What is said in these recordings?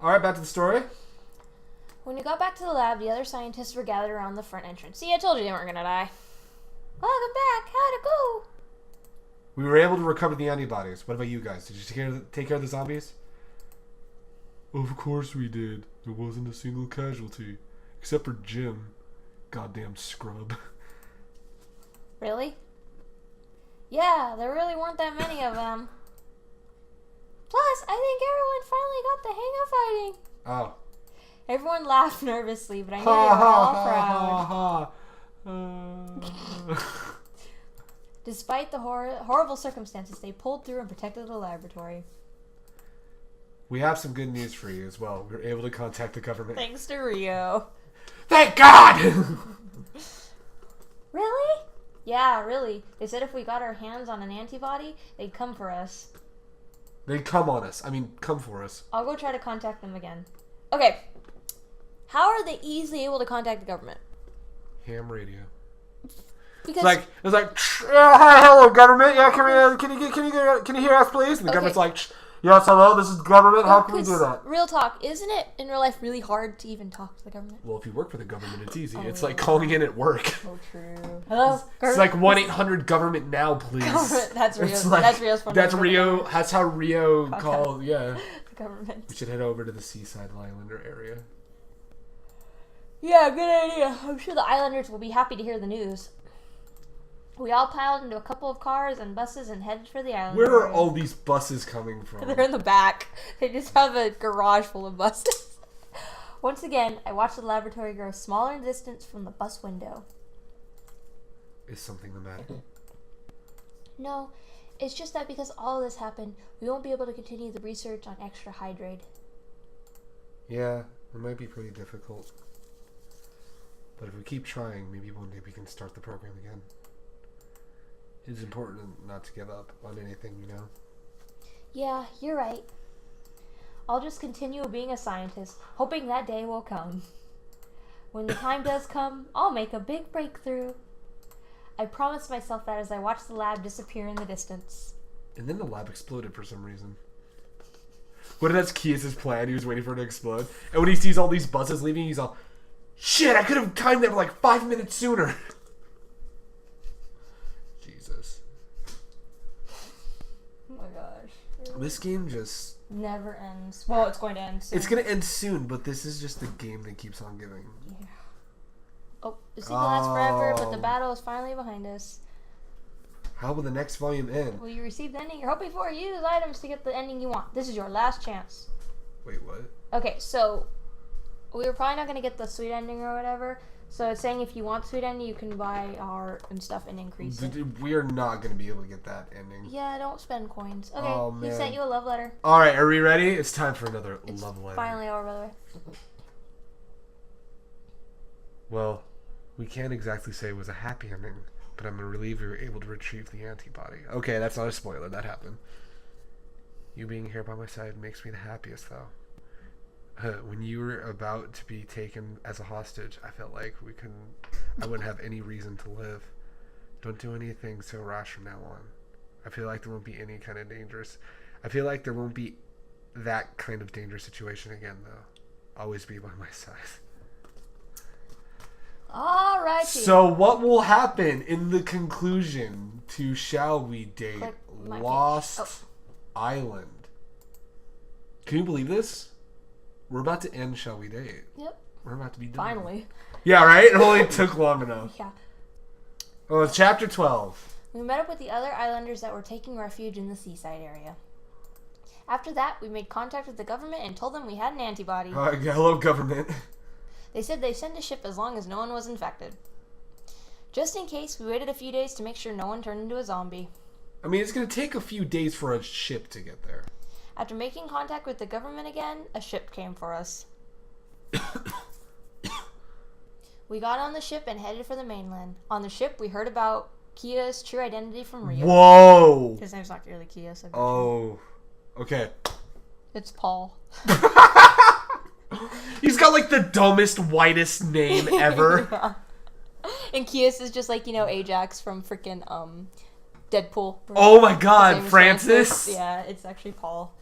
Alright, back to the story. When we got back to the lab, the other scientists were gathered around the front entrance. See, I told you they weren't gonna die. Welcome back. How'd it go? We were able to recover the antibodies. What about you guys? Did you take care of the zombies? Of course we did. There wasn't a single casualty. Except for Jim. Goddamn scrub. Really? Yeah, there really weren't that many of them. Plus, I think everyone finally got the hang of fighting. Oh. Everyone laughed nervously, but I knew they were all proud. Despite the horrible circumstances, they pulled through and protected the laboratory. We have some good news for you as well. We were able to contact the government. Thanks to Rio. Thank God! Really? Yeah, really. They said if we got our hands on an antibody, they'd come for us. They'd come on us. I mean, come for us. I'll go try to contact them again. Okay. How are they easily able to contact the government? Ham radio. Because It's like, hi, hello, government. Yeah, can you hear us, please? And the government's like, yes, hello, this is government. How can we do that? Real talk, isn't it in real life really hard to even talk to the government? Well, if you work for the government, it's easy. It's like calling in at work. Oh, true. Hello? It's like 1-800-GOVERNMENT now, please. That's Rio. Like, that's Rio's phone That's number. Rio. That's how Rio called. Yeah. The government. We should head over to the Seaside Islander area. Yeah, good idea. I'm sure the Islanders will be happy to hear the news. We all piled into a couple of cars and buses and headed for the island. Where are all these buses coming from? They're in the back. They just have a garage full of buses. Once again, I watched the laboratory grow smaller in distance from the bus window. Is something the matter? No, it's just that because all of this happened, we won't be able to continue the research on extra hydrate. Yeah, it might be pretty difficult. But if we keep trying, maybe one day we can start the program again. It's important not to give up on anything, you know? Yeah, you're right. I'll just continue being a scientist, hoping that day will come. When the time does come, I'll make a big breakthrough. I promised myself that as I watched the lab disappear in the distance. And then the lab exploded for some reason. What if that's Kia's plan? He was waiting for it to explode. And when he sees all these buses leaving, he's all, shit, I could have timed that for like 5 minutes sooner. Jesus. Oh my gosh. This game just... never ends. Well, it's going to end soon. It's going to end soon, but this is just the game that keeps on giving. Yeah. Oh, the sequel lasts forever, but the battle is finally behind us. How will the next volume end? Will you receive the ending you're hoping for? Use items to get the ending you want. This is your last chance. Wait, what? Okay, so we were probably not going to get the sweet ending or whatever. So it's saying if you want sweet ending, you can buy art and stuff and increase it. We are not going to be able to get that ending. Yeah, don't spend coins. Okay, Oh, man. he sent you a love letter. All right, are we ready? It's time for another love letter. Finally over, by the way. Well, we can't exactly say it was a happy ending, but I'm relieved we were able to retrieve the antibody. Okay, that's not a spoiler. That happened. You being here by my side makes me the happiest, though. When you were about to be taken as a hostage, I felt like I wouldn't have any reason to live. Don't do anything so rash from now on. I feel like there won't be any kind of dangerous... I feel like there won't be that kind of dangerous situation again, though. Always be by my side. Alrighty. So what will happen in the conclusion to Shall We Date Lost Island? Can you believe this? We're about to end Shall We Date. Yep. We're about to be done. Finally. Yeah, right? It only took long enough. Yeah. Oh, it's chapter 12. We met up with the other islanders that were taking refuge in the seaside area. After that, we made contact with the government and told them we had an antibody. Hello, government. They said they'd send a ship as long as no one was infected. Just in case, we waited a few days to make sure no one turned into a zombie. I mean, it's going to take a few days for a ship to get there. After making contact with the government again, a ship came for us. We got on the ship and headed for the mainland. On the ship, we heard about Kia's true identity from Rio. Whoa! His name's not really Kia, so... Oh. Okay. It's Paul. He's got like the dumbest, whitest name ever. Yeah. And Kia's is just like, Ajax from freaking Deadpool. Oh my god, Francis? Yeah, it's actually Paul.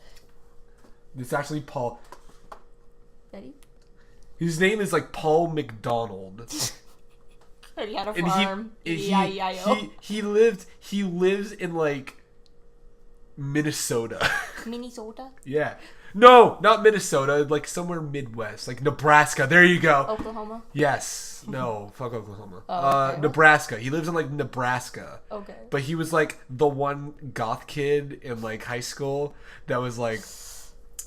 It's actually Paul. Betty? His name is like Paul McDonald. And he had a And farm. he lives in like Minnesota. Minnesota? Yeah. No, not Minnesota, like somewhere Midwest, like Nebraska. There you go. Oklahoma? Yes. No, fuck Oklahoma. Oh, okay. Nebraska. He lives in like Nebraska. Okay. But he was like the one goth kid in like high school that was like,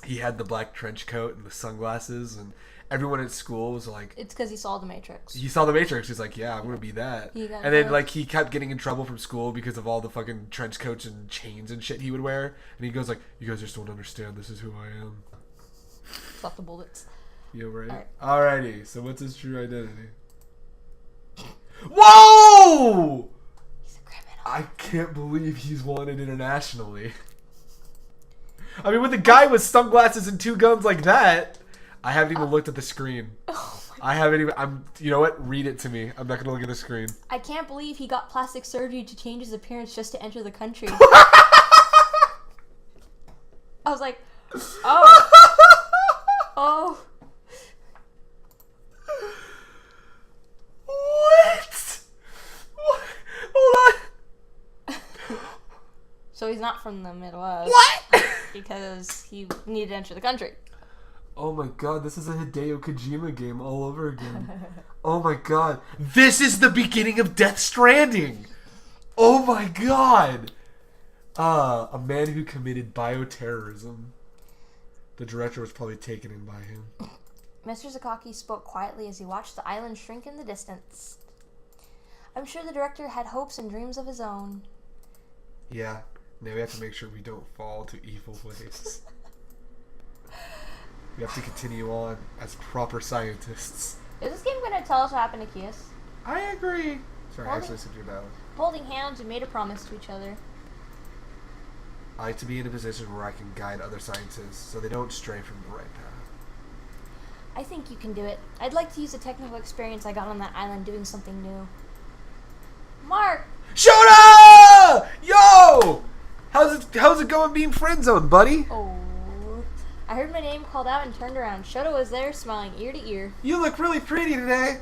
he had the black trench coat and the sunglasses, and everyone at school was like, It's because he saw The Matrix. he saw the Matrix. He's like, yeah, I'm gonna be that. And then like he kept getting in trouble from school because of all the fucking trench coats and chains and shit he would wear. And he goes like, you guys just don't understand. This is who I am. Stop the bullets. Yeah, right. All Alrighty. So what's his true identity? Whoa! He's a criminal. I can't believe he's wanted internationally. I mean, with a guy with sunglasses and 2 guns like that, I haven't even looked at the screen. Oh I haven't even. You know what? Read it to me. I'm not gonna look at the screen. I can't believe he got plastic surgery to change his appearance just to enter the country. I was like, oh. Oh. What? Hold on. So he's not from the Midwest. What? Because he needed to enter the country. Oh my god, this is a Hideo Kojima game all over again. Oh my god. This is the beginning of Death Stranding. Oh my god. A man who committed bioterrorism. The director was probably taken in by him. Mr. Zakaki spoke quietly as he watched the island shrink in the distance. I'm sure the director had hopes and dreams of his own. Yeah, now we have to make sure we don't fall to evil ways. We have to continue on as proper scientists. Is this game going to tell us what happened to Kias? I agree. Sorry, I actually said your dad. Holding hands, we made a promise to each other. I like to be in a position where I can guide other scientists so they don't stray from the right path. I think you can do it. I'd like to use the technical experience I got on that island doing something new. Mark! Shota! Yo! How's it going being friend zoned, buddy? Oh. I heard my name called out and turned around. Shota was there, smiling ear to ear. You look really pretty today.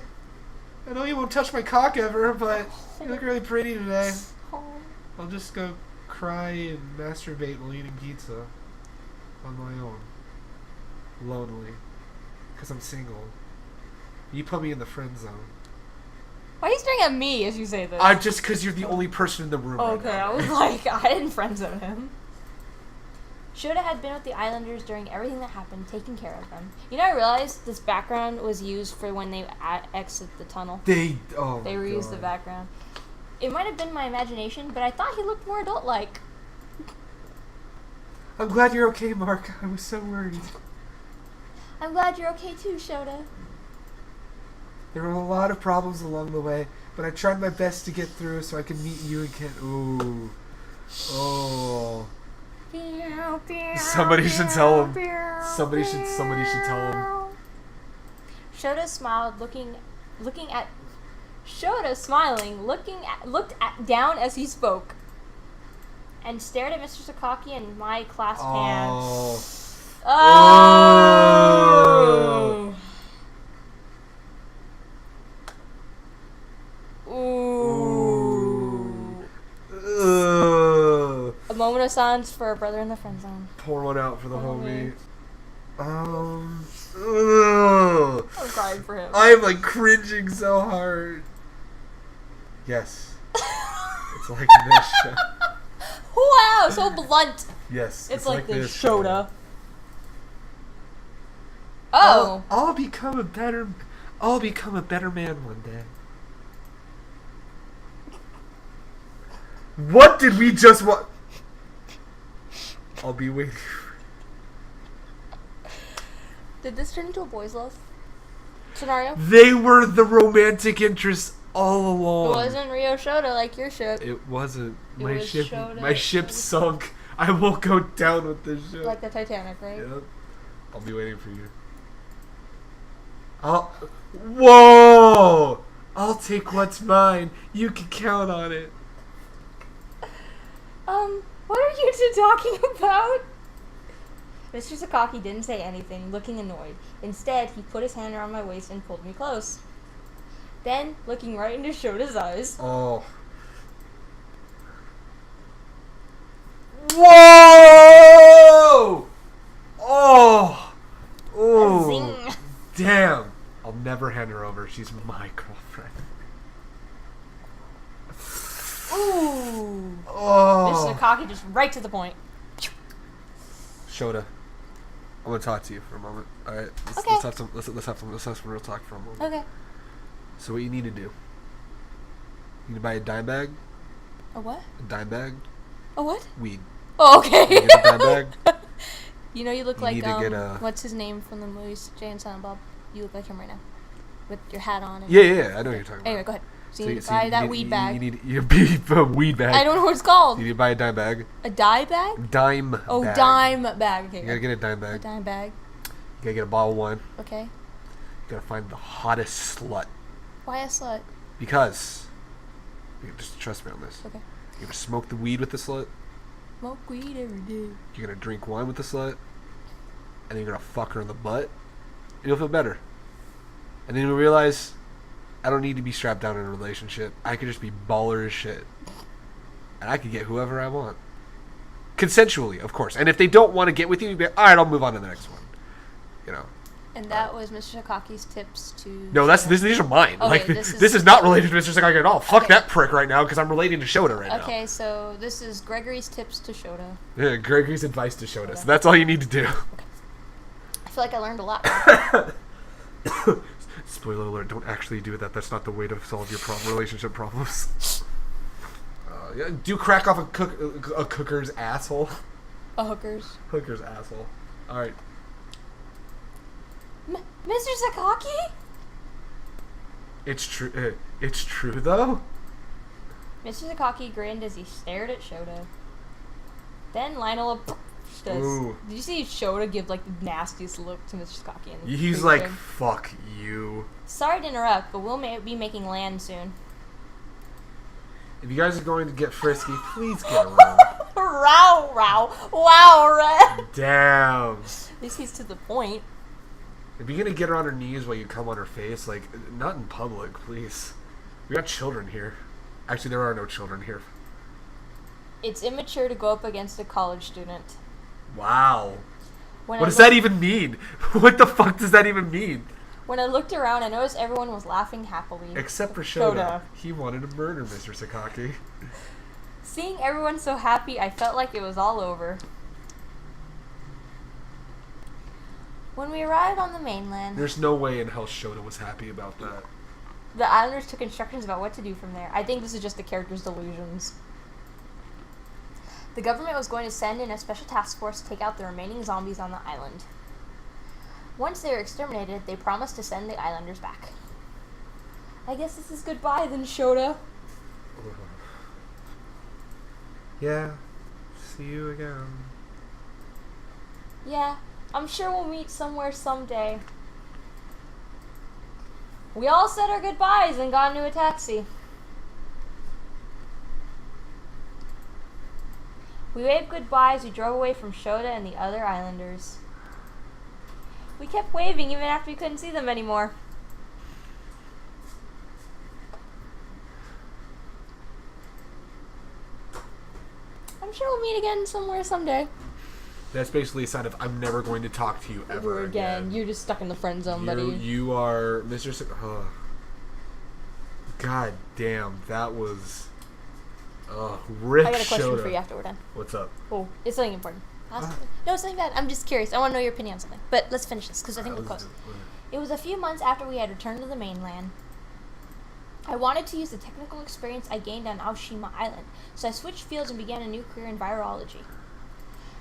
I know you won't touch my cock ever, but you look really pretty today. Oh. I'll just go cry and masturbate while eating pizza. On my own. Lonely. Because I'm single. You put me in the friend zone. Why are you staring at me as you say this? Just because you're the only person in the room right Okay, now. I was like, I didn't friend zone him. Shota had been with the Islanders during everything that happened, taking care of them. You know, I realized this background was used for when they exit the tunnel. They reused the background. It might have been my imagination, but I thought he looked more adult-like. I'm glad you're okay, Mark. I was so worried. I'm glad you're okay too, Shota. There were a lot of problems along the way, but I tried my best to get through so I could meet you again. Ooh. Oh. Somebody should tell him. Somebody should tell him. Shota smiled, looking at Shota smiling, looked down as he spoke, and stared at Mr. Sakaki and my clasped hands. Oh. A moment of silence for a brother in the friend zone. Pour one out for the homie. I'm crying for him. I am like cringing so hard. Yes. It's like this. Wow, so blunt. Yes. It's like this. Shota. Oh. I'll become a better man one day. What did we just watch? I'll be waiting. Did this turn into a boys' love scenario? They were the romantic interests all along. It wasn't Rio Shota like your ship. It wasn't. My ship sunk. I will go down with this ship. Like the Titanic, right? Yep. I'll be waiting for you. Whoa! I'll take what's mine. You can count on it. What are you two talking about? Mr. Sakaki didn't say anything, looking annoyed. Instead, he put his hand around my waist and pulled me close. Then, looking right into Shota's eyes. Oh. Whoa! Oh! Oh! Zing. Damn! I'll never hand her over. She's my girlfriend. Ooh. Oh! Mr. Sakaki just right to the point. Shota, I want to talk to you for a moment. All right, Okay. let's have some real talk for a moment. Okay. So what you need to do? You need to buy a dime bag. A what? A dime bag. A what? Weed. Oh, okay. You get a dime bag. You know, you look You like need to get a- what's his name from the movies, Jay and Silent Bob. You look like him right now, with your hat on. And Yeah, I know what you're talking about. Anyway, go ahead. So you So buy you that need- weed bag. You need a weed bag. I don't know what it's called. You need to buy a dime bag. A dye bag? Dime. Oh, bag. dime bag. Okay. You gotta get a dime A bag. dime bag. You gotta get a bottle of wine. Okay. You gotta find the hottest slut. Why a slut? Because, you just trust me on this. Okay. You're gonna smoke the weed with the slut. Smoke weed every day. You're gonna drink wine with the slut. And then you're gonna fuck her in the butt. And you'll feel better. And then you'll realize, I don't need to be strapped down in a relationship. I could just be baller as shit. And I could get whoever I want. Consensually, of course. And if they don't want to get with you, you'd be like, alright, I'll move on to the next one. You know. And that was Mr. Sakaki's tips to... No, these are mine. Okay, like this this is- is not related to Mr. Sakaki at all. Fuck Okay. that prick right now, because I'm relating to Shota right now. Okay, so this is Gregory's tips to Shota. Yeah, Gregory's advice to Shota. Okay. So that's all you need to do. I feel like I learned a lot. Spoiler alert, don't actually do that. That's not the way to solve your relationship problems. Yeah, do crack off a cooker's asshole. A hooker's. Hooker's asshole. Alright. Mr. Sakaki? It's true. It's true, though? Mr. Sakaki grinned as he stared at Shota. Then Lionel approached us. Ooh. Did you see Shota give like the nastiest look to Mr. Sakaki? And He's like, fuck you. Sorry to interrupt, but we'll be making land soon. If you guys are going to get frisky, please get around. Row, wow, Red. Damn. At least he's to the point. If you're gonna get her on her knees while you come on her face, like, not in public, please. We got children here. Actually, there are no children here. It's immature to go up against a college student. Wow. When What I does that even mean? What the fuck does that even mean? When I looked around, I noticed everyone was laughing happily. Except for Shota. Shota. He wanted to murder Mr. Sakaki. Seeing everyone so happy, I felt like it was all over. When we arrived on the mainland, There's no way in hell Shota was happy about that. the islanders took instructions about what to do from there. I think this is just the character's delusions. The government was going to send in a special task force to take out the remaining zombies on the island. Once they were exterminated, they promised to send the islanders back. I guess this is goodbye then, Shota. Yeah. See you again. Yeah, I'm sure we'll meet somewhere someday. We all said our goodbyes and got into a taxi. We waved goodbye as we drove away from Shota and the other islanders. We kept waving even after we couldn't see them anymore. I'm sure we'll meet again somewhere someday. That's basically a sign of I'm never going to talk to you ever again. You're just stuck in the friend zone, buddy. You are Mr. God damn, that was Rick I got a question Shota. for you after we're done. What's up? Oh, it's something important. No, it's nothing bad. I'm just curious. I want to know your opinion on something. But let's finish this because I think we're close. It was a few months after we had returned to the mainland. I wanted to use the technical experience I gained on Aoshima Island, so I switched fields and began a new career in virology.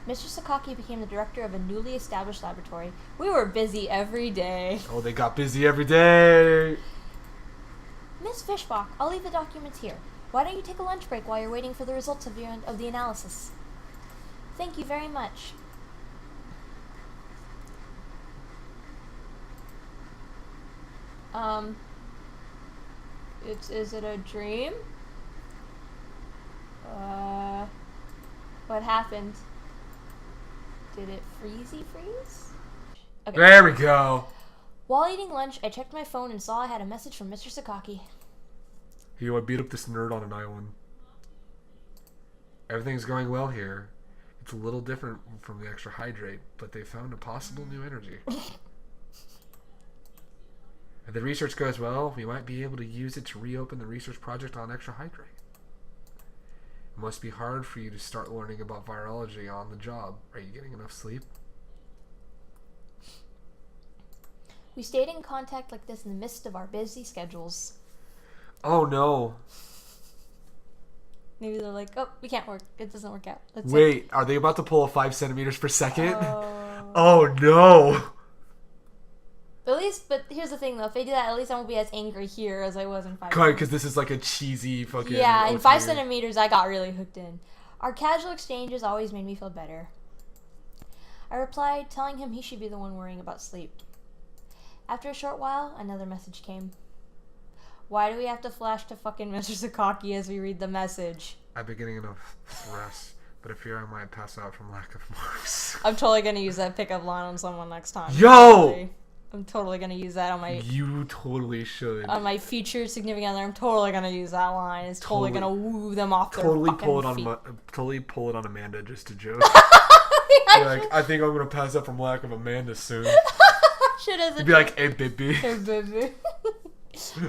Mr. Sakaki became the director of a newly established laboratory. We were busy every day. Oh, they got busy every day. Miss Fishbach, I'll leave the documents here. Why don't you take a lunch break while you're waiting for the results of the analysis? Thank you very much. Is it a dream? What happened? Did it freeze? Okay. There we go. While eating lunch, I checked my phone and saw I had a message from Mr. Sakaki. Yo, I beat up this nerd on an island. Everything's going well here. It's a little different from the extra hydrate, but they found a possible new energy. If the research goes well, we might be able to use it to reopen the research project on extra hydrate. It must be hard for you to start learning about virology on the job. Are you getting enough sleep? We stayed in contact like this in the midst of our busy schedules. Oh no. Maybe they're like, oh, we can't work. It doesn't work out. That's Wait, it. are they about to pull a 5 centimeters per second? Oh. Oh no. But here's the thing though. If they do that, at least I won't be as angry here as I was in 5 God, because this is like a cheesy fucking... Yeah, in OTA. 5 centimeters, I got really hooked in. Our casual exchanges always made me feel better. I replied, telling him he should be the one worrying about sleep. After a short while, another message came. Why do we have to flash to fucking Mr. Sakaki as we read the message? I've been getting enough rest, but I fear I might pass out from lack of marks. I'm totally gonna use that pickup line on someone next time. Yo! I'm totally gonna use that on my... You totally should. On my future significant other, I'm totally gonna use that line. It's totally gonna woo them off their Totally fucking pull it on feet. totally pull it on Amanda just to joke. Be like, I think I'm gonna pass out from lack of Amanda soon. Should Be like, hey baby. Hey baby.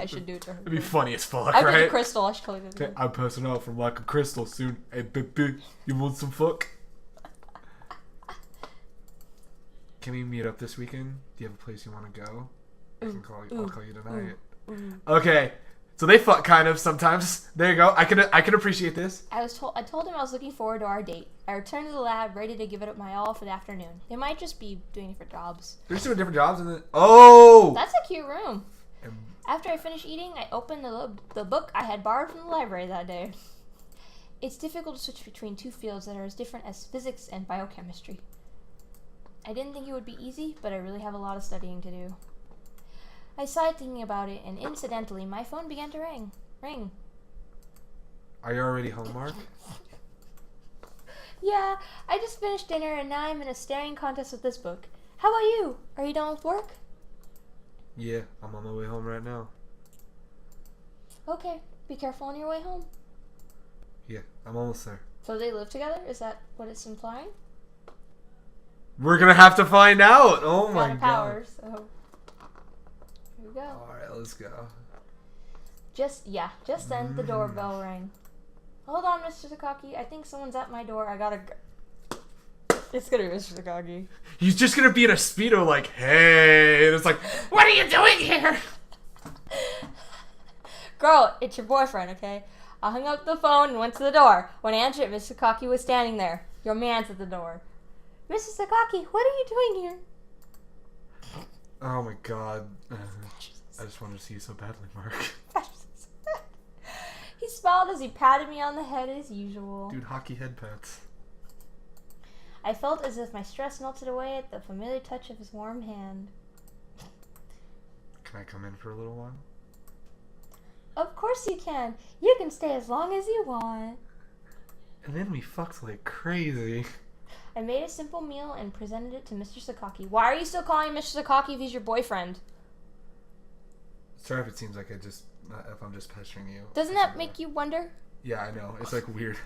I should do it to her. It'd be funny as fuck, I did right? to Crystal. I should totally do it to her. I'm passing out from lack of crystal soon. Hey baby, you want some fuck? Can we meet up this weekend? Do you have a place you want to go? I'll call you tonight. Okay, so they fuck kind of sometimes. There you go. I can appreciate this. I told him I was looking forward to our date. I returned to the lab, ready to give it up my all for the afternoon. They might just be doing different jobs. They're just doing different jobs, and then That's a cute room. After I finished eating, I opened the book I had borrowed from the library that day. It's difficult to switch between two fields that are as different as physics and biochemistry. I didn't think it would be easy, but I really have a lot of studying to do. I sighed thinking about it, and incidentally, my phone began to ring. Are you already home, Mark? Yeah, I just finished dinner, and now I'm in a staring contest with this book. How about you? Are you done with work? Yeah, I'm on my way home right now. Okay, be careful on your way home. Yeah, I'm almost there. So they live together? Is that what it's implying? We're gonna have to find out. Oh Got my a god. power, so here we go. All right, let's go. Just then the doorbell rang. Hold on, Mr. Sakaki. I think someone's at my door. I gotta go. It's gonna be Mr. Sakaki. He's just gonna be in a Speedo like, hey, and it's like, what are you doing here? Girl, it's your boyfriend, okay? I hung up the phone and went to the door. When I answered it, Mr. Sakaki was standing there. Your man's at the door. Mr. Sakaki, what are you doing here? Oh my god. I just wanted to see you so badly, Mark. He smiled as he patted me on the head as usual. Dude, hockey head pats. I felt as if my stress melted away at the familiar touch of his warm hand. Can I come in for a little while? Of course you can. You can stay as long as you want. And then we fucked like crazy. I made a simple meal and presented it to Mr. Sakaki. Why are you still calling Mr. Sakaki if he's your boyfriend? Sorry if it seems like if I'm just pestering you. Doesn't that make you wonder? Yeah, I know. It's like weird.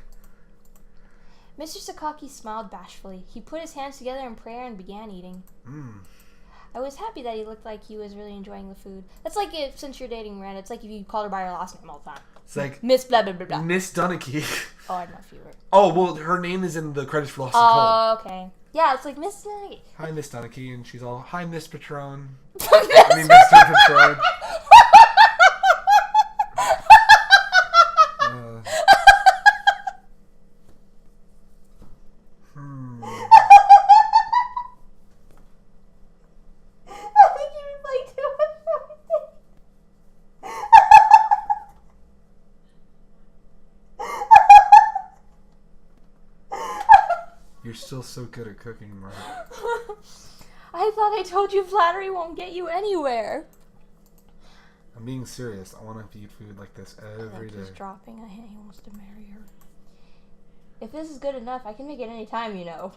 Mr. Sakaki smiled bashfully. He put his hands together in prayer and began eating. I was happy that he looked like he was really enjoying the food. That's like if, since you're dating Miranda, it's like if you called her by her last name all the time. It's like Miss blah blah blah blah. Miss Dunnicky. Oh, I don't know if you were. Oh, well, her name is in the credits for Lost and Oh, Cold. okay. Yeah, it's like Miss Dunnicky. Hi, Miss Dunnicky, and she's all, hi, Miss Patron. I mean, Mr. Patron. I think you were playing too much. You're still so good at cooking, Mark. I thought I told you flattery won't get you anywhere. I'm being serious. I want to eat food like this every day. He's dropping. He wants to marry her. If this is good enough, I can make it any time, you know.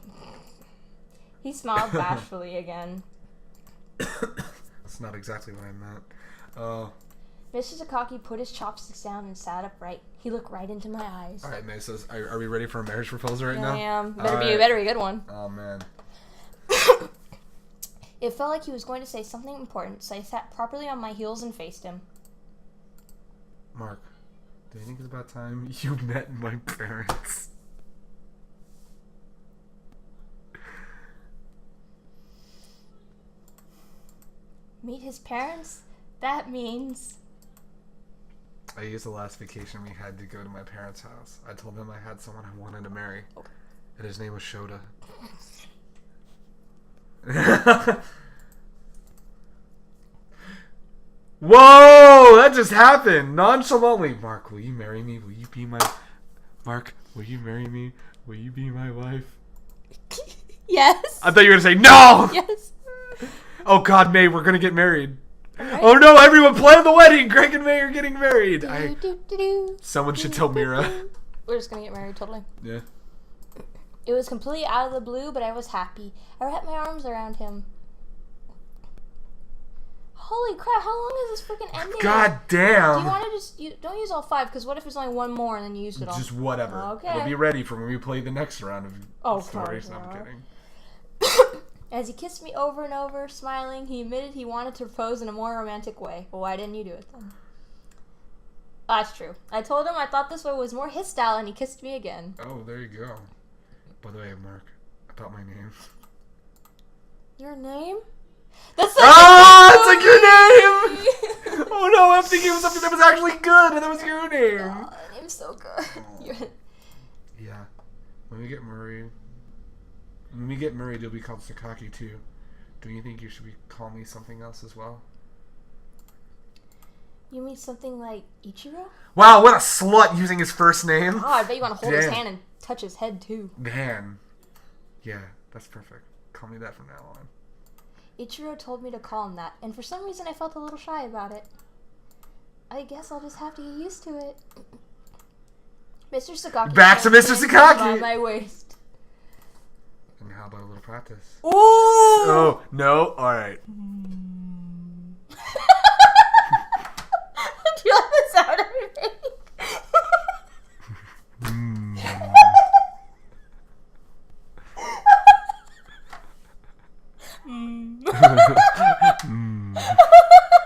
He smiled bashfully again. That's not exactly what I meant. Mr. Sakaki put his chopsticks down and sat upright. He looked right into my eyes. All right, May, so are we ready for a marriage proposal right now? I am. Better be a good one. Oh, man. It felt like he was going to say something important, so I sat properly on my heels and faced him. Mark, do you think it's about time you met my parents? Meet his parents? That means... I used the last vacation we had to go to my parents' house. I told them I had someone I wanted to marry, and his name was Shota. Whoa! That just happened! Nonchalantly. Mark, will you marry me? Will you be my... Mark, will you marry me? Will you be my wife? Yes. I thought you were going to say no! Yes. Oh God, May, we're going to get married. Right. Oh no, everyone plan the wedding! Greg and Mei are getting married! Someone should tell Mira. We're just going to get married, totally. Yeah. It was completely out of the blue, but I was happy. I wrapped my arms around him. Holy crap, how long is this freaking ending? God damn! Do you want to just... don't use all 5, because what if there's only one more and then you used it all? Just whatever. Okay. We'll be ready for when we play the next round of stories. God, No, I'm yeah. kidding. As he kissed me over and over, smiling, he admitted he wanted to propose in a more romantic way. Well, why didn't you do it then? That's true. I told him I thought this way was more his style, and he kissed me again. Oh, there you go. By the way, Mark, about my name. Your name? That's It's like your name! Oh no, I'm thinking of something that was actually good, and that was your name. Oh, that name's so good. Yeah. When we get married, you'll be called Sakaki too. Do you think you should call me something else as well? You mean something like Ichiro? Wow, what a slut using his first name. Oh, I bet you want to hold his Damn. hand and touch his head too. Man. Yeah, that's perfect. Call me that from now on. Ichiro told me to call him that, and for some reason I felt a little shy about it. I guess I'll just have to get used to it. Mr. Sakaki. Back to Mr. Sakaki! Around my waist. And how about a little practice? Ooh! Oh, no? Alright. Do you like the sound I make?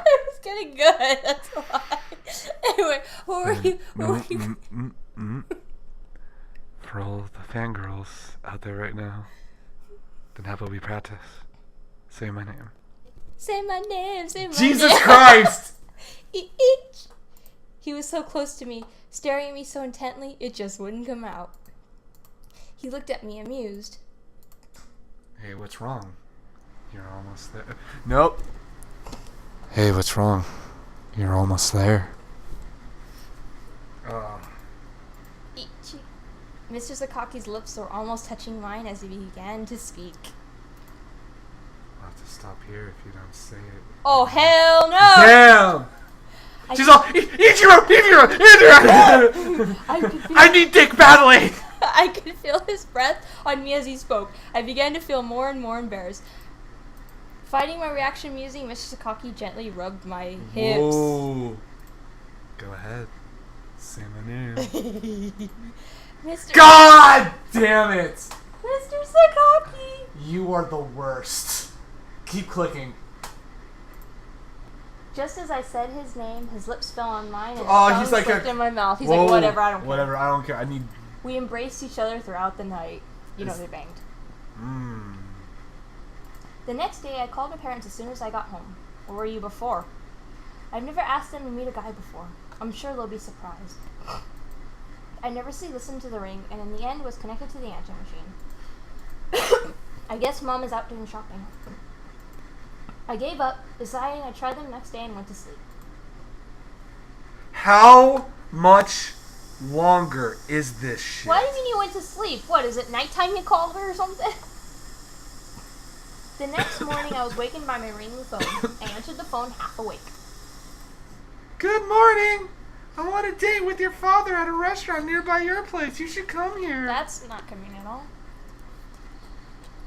It was getting good, that's why. Anyway, what were you... For all the fangirls out there right now, then how about we practice? Say my name. Say my name, say my name. Jesus Christ! He was so close to me, staring at me so intently, it just wouldn't come out. He looked at me amused. Hey, what's wrong? You're almost there. Nope. Hey, what's wrong? You're almost there. Mr. Sakaki's lips were almost touching mine as he began to speak. I'll have to stop here if you don't say it. Oh, hell no! Damn! She's all, Ichiro! I need dick badly! I could feel his breath on me as he spoke. I began to feel more and more embarrassed. Fighting my reaction musing, Mr. Sakaki gently rubbed my hips. Whoa. Go ahead. Say my name. Mr. God damn it! Mr. Sakaki! You are the worst. Keep clicking. Just as I said his name, his lips fell on mine and Oh, his he's tongue like slipped in my mouth. He's Whoa. like, whatever, I don't care. Whatever, I don't care. I need... We embraced each other throughout the night. You know, they banged. The next day, I called my parents as soon as I got home. Where were you before? I've never asked them to meet a guy before. I'm sure they'll be surprised. I nervously listened to the ring, and in the end was connected to the answering machine. I guess Mom is out doing shopping. I gave up, deciding I'd try them next day and went to sleep. How much longer is this shit? Why do you mean you went to sleep? What, is it nighttime you called her or something? The next morning, I was wakened by my ringing phone. I answered the phone half awake. Good morning! I want a date with your father at a restaurant nearby your place. You should come here. That's not convenient at all.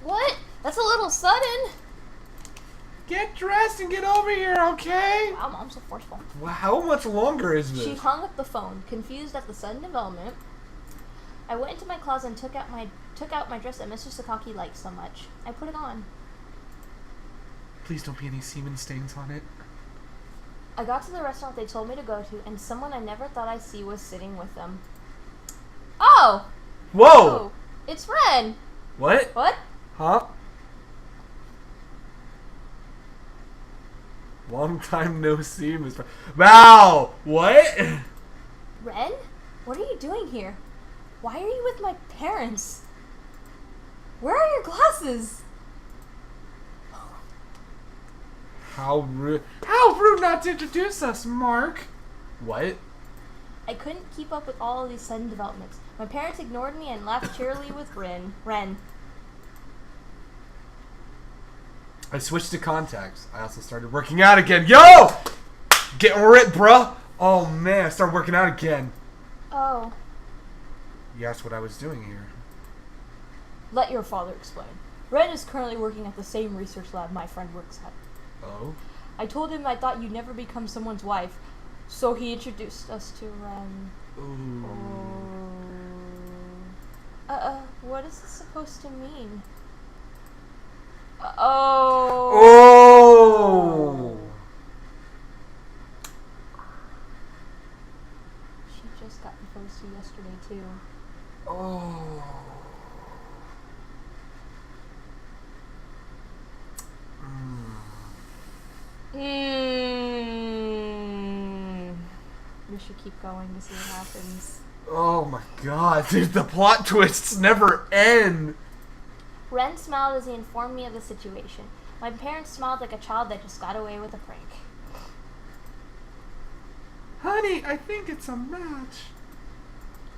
What? That's a little sudden. Get dressed and get over here, okay? Wow, Mom's so forceful. Wow, how much longer is this? She hung up the phone, confused at the sudden development. I went into my closet and took out my dress that Mr. Sakaki liked so much. I put it on. Please don't be any semen stains on it. I got to the restaurant they told me to go to, and someone I never thought I'd see was sitting with them. Oh! Whoa! Oh, it's Ren! What? What? Huh? Long time no see, Miss. Wow! What? Ren? What are you doing here? Why are you with my parents? Where are your glasses? How rude! How rude not to introduce us, Mark. What? I couldn't keep up with all of these sudden developments. My parents ignored me and laughed cheerily with Ren. I switched to contacts. I also started working out again. Yo! Getting ripped, bruh. Oh man, I started working out again. Oh. You asked what I was doing here. Let your father explain. Ren is currently working at the same research lab my friend works at. Oh? I told him I thought you'd never become someone's wife, so he introduced us to Ren. Ooh. What is this supposed to mean? Oh. She just got proposed to yesterday, too. Oh. We should keep going to see what happens. Oh my god, dude, the plot twists never end. Ren smiled as he informed me of the situation. My parents smiled like a child that just got away with a prank. Honey, I think it's a match.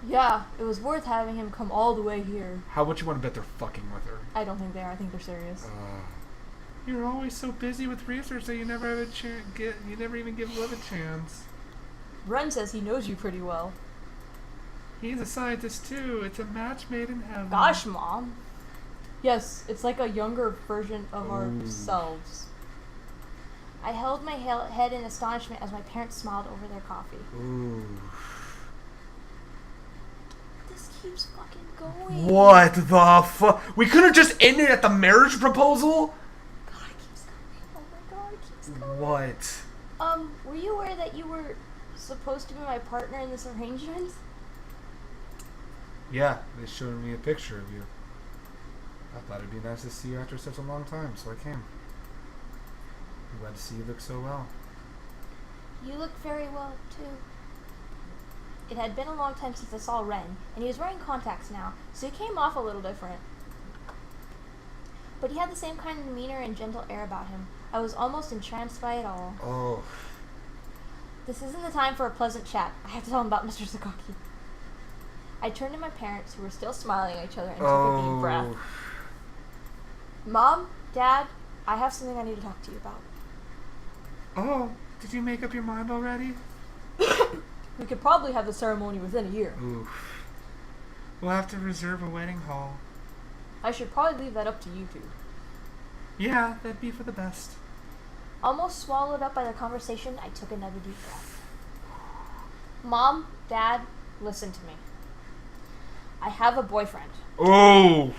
Yeah, it was worth having him come all the way here. How much you want to bet they're fucking with her? I don't think they are. I think they're serious. You're always so busy with research that you never have a you never even give love a chance. Ren says he knows you pretty well. He's a scientist too. It's a match made in heaven. Gosh, Mom. Yes, it's like a younger version of ourselves. I held my head in astonishment as my parents smiled over their coffee. Ooh. This keeps fucking going. What the fuck? We could have just ended at the marriage proposal? God, it keeps going. Oh my god, it keeps going. What? Were you aware that you were supposed to be my partner in this arrangement? Yeah, they showed me a picture of you. I thought it'd be nice to see you after such a long time, so I came. I'm glad to see you look so well. You look very well, too. It had been a long time since I saw Ren, and he was wearing contacts now, so he came off a little different. But he had the same kind of demeanor and gentle air about him. I was almost entranced by it all. Oh. This isn't the time for a pleasant chat. I have to tell him about Mr. Sakaki. I turned to my parents, who were still smiling at each other, and took a deep breath. Mom, Dad, I have something I need to talk to you about. Oh, did you make up your mind already? We could probably have the ceremony within a year. Oof. We'll have to reserve a wedding hall. I should probably leave that up to you two. Yeah, that'd be for the best. Almost swallowed up by the conversation, I took another deep breath. Mom, Dad, listen to me. I have a boyfriend. Oh!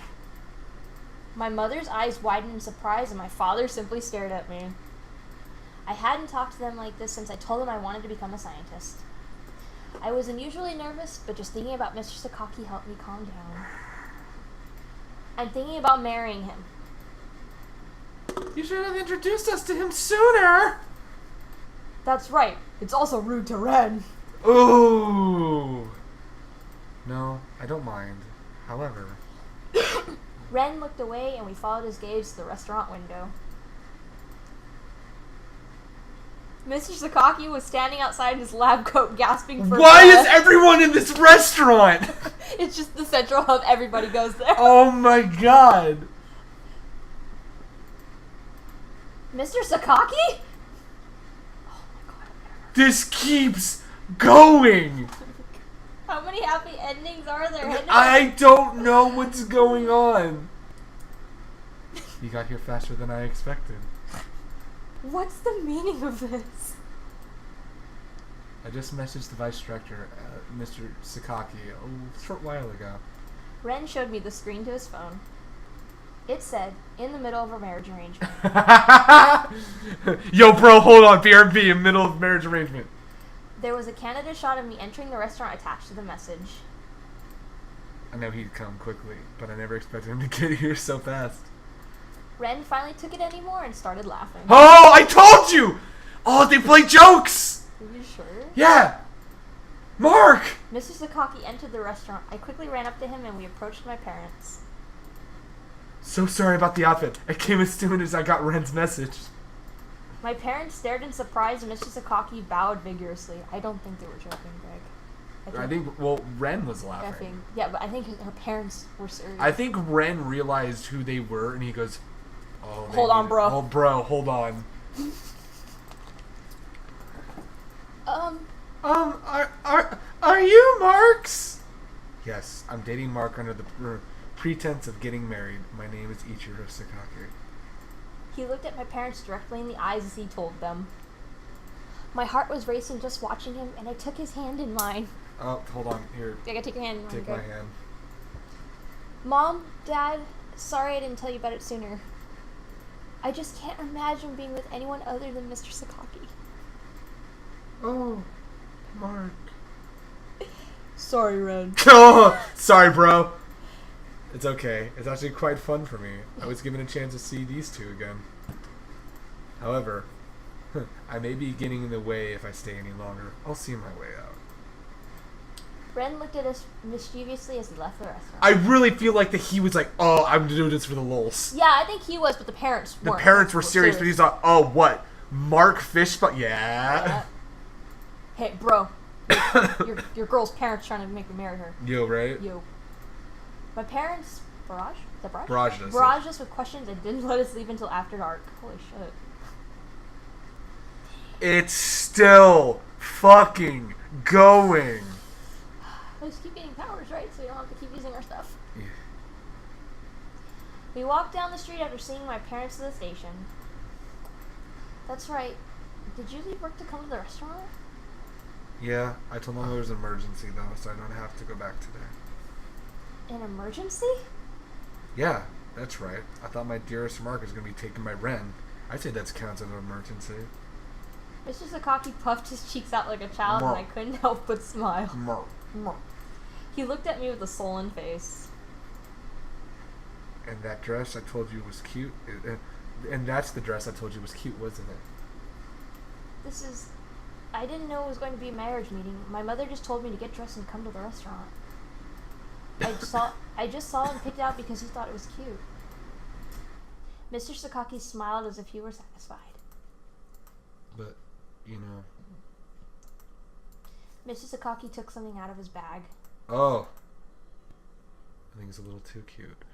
My mother's eyes widened in surprise, and my father simply stared at me. I hadn't talked to them like this since I told them I wanted to become a scientist. I was unusually nervous, but just thinking about Mr. Sakaki helped me calm down. I'm thinking about marrying him. You should have introduced us to him sooner! That's right. It's also rude to Ren. Ooh! No, I don't mind. However... Ren looked away, and we followed his gaze to the restaurant window. Mr. Sakaki was standing outside in his lab coat, gasping for Why breath. is everyone in this restaurant? It's just the central hub. Everybody goes there. Oh my god. Mr. Sakaki? Oh my god. This keeps going. How many happy endings are there? I don't know what's going on. You got here faster than I expected. What's the meaning of this? I just messaged the vice director, Mr. Sakaki, a short while ago. Ren showed me the screen to his phone. It said, in the middle of a marriage arrangement. Yo, bro, hold on. BRB in middle of marriage arrangement. There was a candid shot of me entering the restaurant attached to the message. I know he'd come quickly, but I never expected him to get here so fast. Ren finally took it anymore and started laughing. Oh, I told you! Oh, they play jokes! Are you sure? Yeah! Mark! Mr. Sakaki entered the restaurant. I quickly ran up to him and we approached my parents. So sorry about the outfit. I came as soon as I got Ren's message. My parents stared in surprise and Mr. Sakaki bowed vigorously. I don't think they were joking, Greg. I think well, Ren was laughing. Yeah, but I think her parents were serious. I think Ren realized who they were and he goes, oh, hold on, bro. Oh, bro, hold on. Are you Mark's? Yes, I'm dating Mark under the pretense of getting married. My name is Ichiro Sakaki. He looked at my parents directly in the eyes as he told them. My heart was racing just watching him, and I took his hand in mine. Oh, hold on. Here. I gotta take your hand in mine. Take my hand. Mom, Dad, sorry I didn't tell you about it sooner. I just can't imagine being with anyone other than Mr. Sakaki. Oh, Mark. Sorry, Ren. Oh, sorry, bro. It's okay. It's actually quite fun for me. I was given a chance to see these two again. However, I may be getting in the way if I stay any longer. I'll see my way out. Ren looked at us mischievously as he left the restaurant. I really feel like that he was like, oh, I'm doing this for the lulz. Yeah, I think he was, but the parents weren't. The parents were serious, but he's like, oh, what? Mark Fishbone? Yeah. Hey, bro. your girl's parents trying to make me marry her. Yo, right? Yo. My parents barraged us with questions and didn't let us leave until after dark. Holy shit. It's still fucking going. Let's keep getting powers, right? So we don't have to keep using our stuff. Yeah. We walked down the street after seeing my parents to the station. That's right. Did you leave work to come to the restaurant? Yeah, I told them there was an emergency though, so I don't have to go back today. An emergency? Yeah, that's right. I thought my dearest Mark is going to be taken by Ren. I'd say that counts as an emergency. Mr. Sakaki puffed his cheeks out like a child and I couldn't help but smile. He looked at me with a sullen face. And that dress I told you was cute. And that's the dress I told you was cute, wasn't it? I didn't know it was going to be a marriage meeting. My mother just told me to get dressed and come to the restaurant. I just saw it and picked it out because he thought it was cute. Mr. Sakaki smiled as if he were satisfied. But, you know... Mr. Sakaki took something out of his bag. Oh. I think it's a little too cute.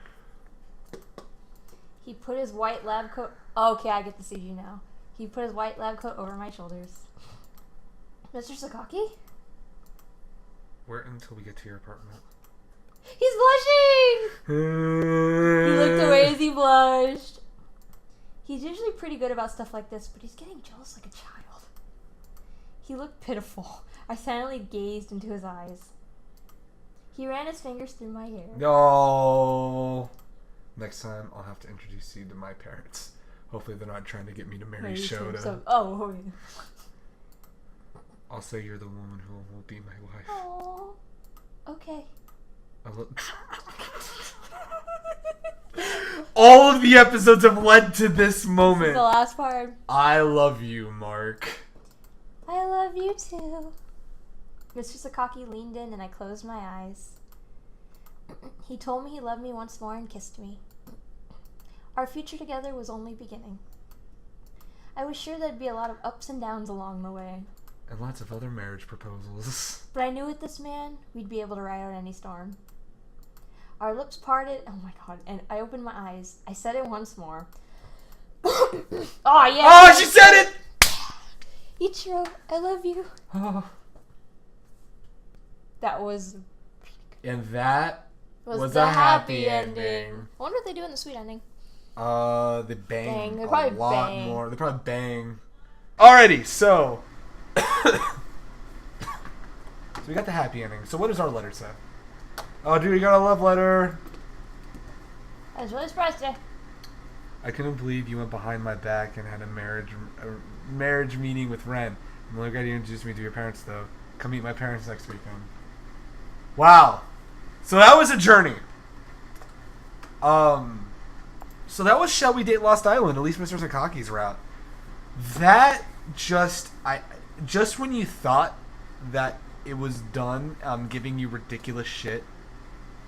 He put his white lab coat... Okay, I get to see you now. He put his white lab coat over my shoulders. Mr. Sakaki? Wait until we get to your apartment. He's blushing! He looked away as he blushed. He's usually pretty good about stuff like this, but he's getting jealous like a child. He looked pitiful. I silently gazed into his eyes. He ran his fingers through my hair. No. Next time, I'll have to introduce you to my parents. Hopefully they're not trying to get me to marry Shota. Oh, I'll say you're the woman who will be my wife. Oh, okay. All of the episodes have led to this moment. This is the last part. I love you, Mark. I love you too. Mr. Sakaki leaned in and I closed my eyes. He told me he loved me once more and kissed me. Our future together was only beginning. I was sure there'd be a lot of ups and downs along the way. And lots of other marriage proposals. But I knew with this man, we'd be able to ride out any storm. Our lips parted, oh my god, and I opened my eyes. I said it once more. Oh, yeah! Oh, she said it! Ichiro, I love you. Oh. That was... And that was the a happy ending. I wonder what they do in the sweet ending. They bang They a probably lot bang. more. They probably bang. Alrighty, so. So we got the happy ending. So what does our letter say? Oh, dude, we got a love letter. I was really surprised today. I couldn't believe you went behind my back and had a marriage meeting with Ren. I'm really glad you introduced me to your parents, though. Come meet my parents next weekend. Wow. So that was a journey. So that was Shall We Date Lost Island, at least Mr. Sakaki's route. That just when you thought that it was done, giving you ridiculous shit,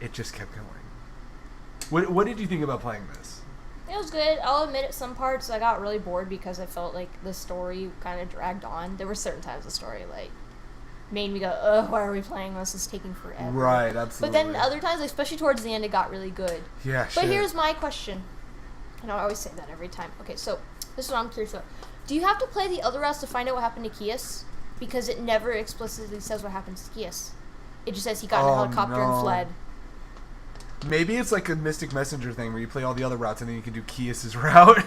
it just kept going. What did you think about playing this? It was good. I'll admit at some parts I got really bored because I felt like the story kind of dragged on. There were certain times the story like made me go, ugh, why are we playing this? It's taking forever. Right, absolutely. But then other times, especially towards the end, it got really good. Yeah, But shit. here's my question. And I always say that every time. Okay, so this is what I'm curious about. Do you have to play the other routes to find out what happened to Kias? Because it never explicitly says what happens to Kias. It just says he got in a helicopter and fled. Maybe it's like a Mystic Messenger thing where you play all the other routes and then you can do Kias' route.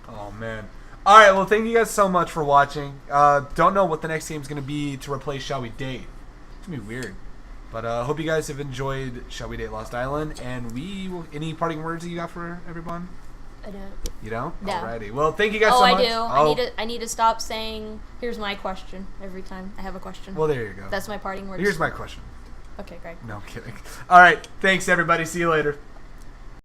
Oh, man. Alright, well, thank you guys so much for watching. Don't know what the next game is going to be to replace Shall We Date. It's going to be weird. But hope you guys have enjoyed Shall We Date Lost Island. And we will... Any parting words that you got for everyone? I don't. You don't? No. Alrighty. Well, thank you guys so much. I do. I need to stop saying, here's my question every time I have a question. Well, there you go. That's my parting words. Here's my question. Okay, great. No, I'm kidding. Alright, thanks everybody. See you later.